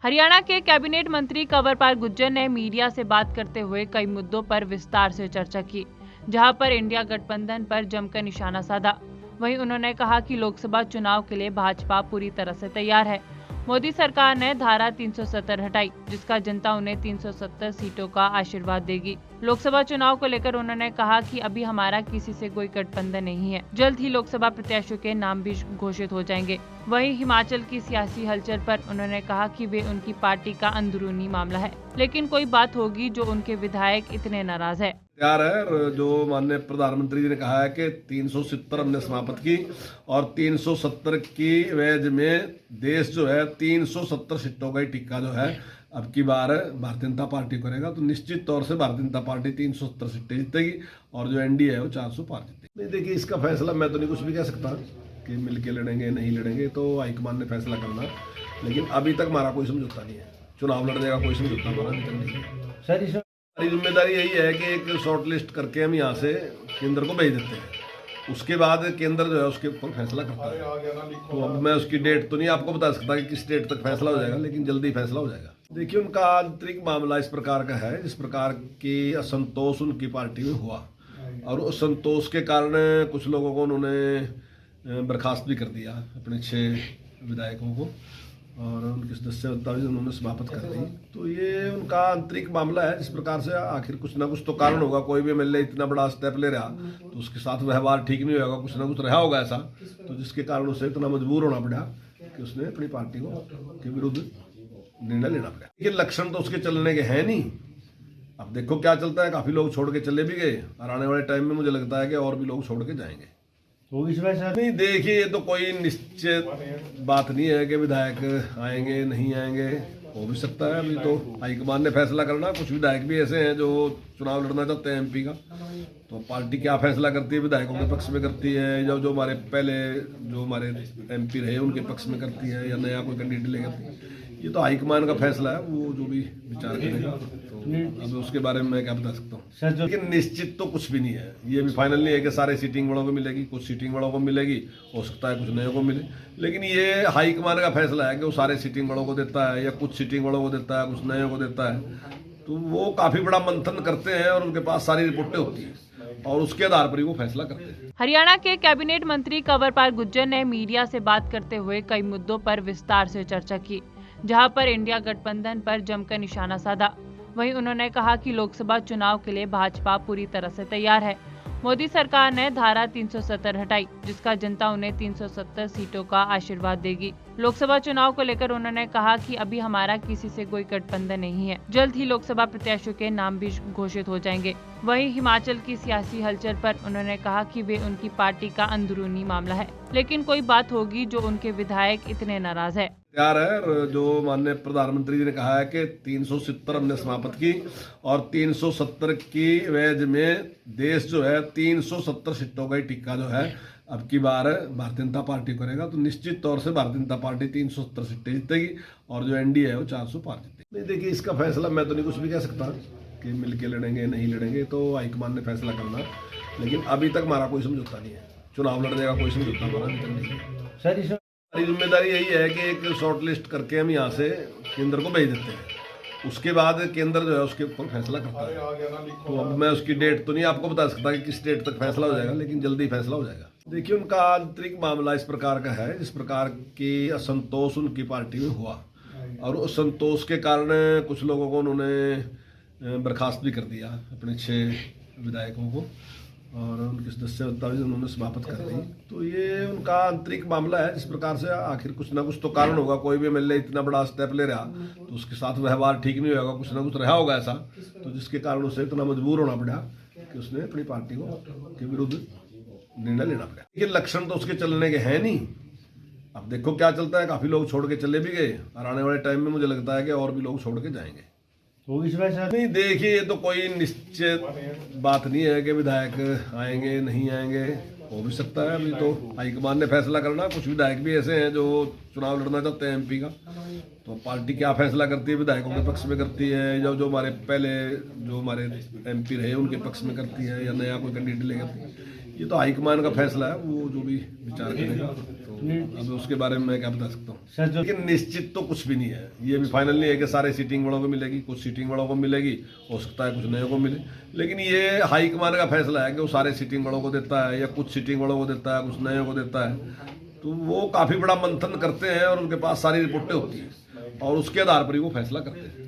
हरियाणा के कैबिनेट मंत्री कंवरपाल गुर्जर ने मीडिया से बात करते हुए कई मुद्दों पर विस्तार से चर्चा की, जहां पर इंडिया गठबंधन पर जमकर निशाना साधा। वहीं उन्होंने कहा कि लोकसभा चुनाव के लिए भाजपा पूरी तरह से तैयार है। मोदी सरकार ने धारा 370 हटाई, जिसका जनता उन्हें 370 सीटों का आशीर्वाद देगी। लोकसभा चुनाव को लेकर उन्होंने कहा कि अभी हमारा किसी से कोई गठबंधन नहीं है। जल्द ही लोकसभा प्रत्याशियों के नाम भी घोषित हो जाएंगे। वहीं हिमाचल की सियासी हलचल पर उन्होंने कहा कि वे उनकी पार्टी का अंदरूनी मामला है, लेकिन कोई बात होगी जो उनके विधायक इतने नाराज है। तैयार है। जो माननीय प्रधानमंत्री जी ने कहा है कि 370 हमने समाप्त की और 370 की एवज में देश जो है 370 सीटों का ही टिक्का जो है अब की बार भारतीय जनता पार्टी करेगा, तो निश्चित तौर से भारतीय जनता पार्टी 370 सीटें जीतेगी और जो एनडीए है वो 400 पार जीतेगी। नहीं, देखिए इसका फैसला मैं तो नहीं कुछ भी कह सकता कि मिलके लड़ेंगे नहीं लड़ेंगे, तो हाईकमान ने फैसला करना, लेकिन अभी तक हमारा कोई समझौता नहीं है। चुनाव लड़ने का कोई समझौता हमारा नहीं है। हमारी जिम्मेदारी यही है कि एक शॉर्ट लिस्ट करके हम यहाँ से केंद्र को भेज देते हैं, उसके बाद केंद्र जो है उसके ऊपर फैसला करता है। तो अब मैं उसकी डेट तो नहीं आपको बता सकता कि किस डेट तक फैसला हो जाएगा, लेकिन जल्दी फैसला हो जाएगा। देखिए, उनका आंतरिक मामला इस प्रकार का है, जिस प्रकार की असंतोष उनकी पार्टी में हुआ और उस संतोष के कारण कुछ लोगों को उन्होंने बर्खास्त भी कर दिया, अपने 6 विधायकों को, और उनकी सदस्यता भी उन्होंने समाप्त कर दी। तो ये उनका आंतरिक मामला है, जिस प्रकार से आखिर कुछ ना कुछ तो कारण होगा। कोई भी एमएलए इतना बड़ा स्टेप ले रहा तो उसके साथ व्यवहार ठीक नहीं होगा, कुछ ना कुछ रहा होगा ऐसा, तो जिसके कारण उसे इतना मजबूर होना पड़ा कि उसने अपनी पार्टी के विरुद्ध निर्णय लेना पड़ा। ये लक्षण तो उसके चलने के हैं नहीं। अब देखो क्या चलता है, काफी लोग छोड़ के चले भी गए और आने वाले टाइम में मुझे लगता है कि और भी लोग छोड़ के जाएंगे। तो इस वजह से नहीं, देखिए ये तो कोई निश्चित बात नहीं है कि विधायक आएंगे नहीं आएंगे, हो भी सकता है। अभी तो हाईकमान ने फैसला करना। कुछ विधायक भी ऐसे हैं जो चुनाव लड़ना चाहते हैं एमपी का, तो पार्टी क्या फैसला करती है, विधायकों के पक्ष में करती है या जो हमारे पहले जो हमारे एमपी रहे उनके पक्ष में करती है या नया कोई कैंडिडेट ले करती है, ये तो हाईकमान का फैसला है, वो जो भी विचार करेगा। तो अब उसके बारे में मैं क्या बता सकता हूँ, लेकिन निश्चित तो कुछ भी नहीं है। ये भी फाइनल नहीं है कि सारे सीटिंग वालों को मिलेगी, कुछ सीटिंग वालों को मिलेगी, हो सकता है कुछ नए को मिले, लेकिन ये हाईकमान का फैसला है कि वो सारे सीटिंग वालों को देता है या कुछ सीटिंग वालों को देता है, कुछ नए को देता है। तो वो काफी बड़ा मंथन करते हैं और उनके पास सारी रिपोर्टें होती हैं और उसके आधार पर ही वो फैसला करते हैं। हरियाणा के कैबिनेट मंत्री कंवरपाल गुर्जर ने मीडिया से बात करते हुए कई मुद्दों पर विस्तार से चर्चा की, जहां पर इंडिया गठबंधन पर जमकर निशाना साधा। वहीं उन्होंने कहा कि लोकसभा चुनाव के लिए भाजपा पूरी तरह से तैयार है। मोदी सरकार ने धारा 370 हटाई, जिसका जनता उन्हें 370 सीटों का आशीर्वाद देगी। लोकसभा चुनाव को लेकर उन्होंने कहा कि अभी हमारा किसी से कोई गठबंधन नहीं है। जल्द ही लोकसभा प्रत्याशियों के नाम भी घोषित हो जाएंगे। वहीं हिमाचल की सियासी हलचल पर उन्होंने कहा कि वे उनकी पार्टी का अंदरूनी मामला है, लेकिन कोई बात होगी जो उनके विधायक इतने नाराज है। तैयार है। जो माननीय प्रधानमंत्री जी ने कहा है कि 370 हमने समाप्त की और 370 की एवज में देश जो है 370 सीटों का ही टिक्का जो है अब की बार भारतीय जनता पार्टी करेगा, तो निश्चित तौर से भारतीय जनता पार्टी 370 सीटें जीतेगी और जो एनडीए है वो 400 पार जीतेगी। नहीं, देखिए इसका फैसला मैं तो नहीं कुछ भी कह सकता कि मिलके लड़ेंगे नहीं लड़ेंगे, तो हाईकमान ने फैसला करना, लेकिन अभी तक हमारा कोई समझौता नहीं है। चुनाव लड़ने का कोई समझौता हमारा नहीं है। हमारी जिम्मेदारी यही है कि एक शॉर्ट लिस्ट करके हम यहाँ से केंद्र को भेज देते हैं, उसके बाद केंद्र जो है उसके ऊपर फैसला करता है। तो अब मैं उसकी डेट तो नहीं आपको बता सकता कि किस डेट तक फैसला हो जाएगा, लेकिन जल्दी फैसला हो जाएगा। देखिए, उनका आंतरिक मामला इस प्रकार का है, जिस प्रकार की असंतोष उनकी पार्टी में हुआ और उस संतोष के कारण कुछ लोगों को उन्होंने बर्खास्त भी कर दिया, अपने 6 विधायकों को, और उनकी सदस्यता भी उन्होंने समाप्त कर दी। तो ये उनका आंतरिक मामला है, जिस प्रकार से आखिर कुछ ना कुछ तो कारण होगा। कोई भी एमएलए इतना बड़ा स्टेप ले रहा तो उसके साथ व्यवहार ठीक नहीं होगा, कुछ ना कुछ रहा होगा ऐसा, तो जिसके कारण उसे इतना मजबूर होना पड़ा कि उसने अपनी पार्टी के विरुद्ध निर्णय लेना पड़ा। ये लक्षण तो उसके चलने के हैं नहीं। अब देखो क्या चलता है, काफी लोग छोड़ के चले भी गए और आने वाले टाइम में मुझे लगता है कि और भी लोग छोड़ के जाएंगे। तो इस वजह से नहीं, देखिए ये तो कोई निश्चित बात नहीं है कि विधायक आएंगे नहीं आएंगे, हो भी सकता है। अभी तो हाईकमान ने फैसला करना। कुछ विधायक भी ऐसे हैं जो चुनाव लड़ना चाहते हैं एमपी का, तो पार्टी क्या फैसला करती है, विधायकों के पक्ष में करती है या जो हमारे पहले जो हमारे एमपी रहे उनके पक्ष में करती है या नया कोई कैंडिडेट ले करती है। ये तो हाईकमान का फैसला है, वो जो भी विचार करेगा। तो तो अब उसके बारे में मैं क्या बता सकता हूँ। सर जो लेकिन निश्चित तो कुछ भी नहीं है, ये भी फाइनल नहीं है कि सारे सीटिंग वालों को मिलेगी, कुछ सीटिंग वालों को मिलेगी, हो सकता है कुछ नए को मिले, लेकिन ये हाईकमान का फैसला है कि वो सारे सीटिंग वालों को देता है या कुछ सीटिंग वालों को देता है, कुछ नए को देता है। तो वो काफ़ी बड़ा मंथन करते हैं और उनके पास सारी रिपोर्टें होती हैं और उसके आधार पर ही वो फैसला करते हैं।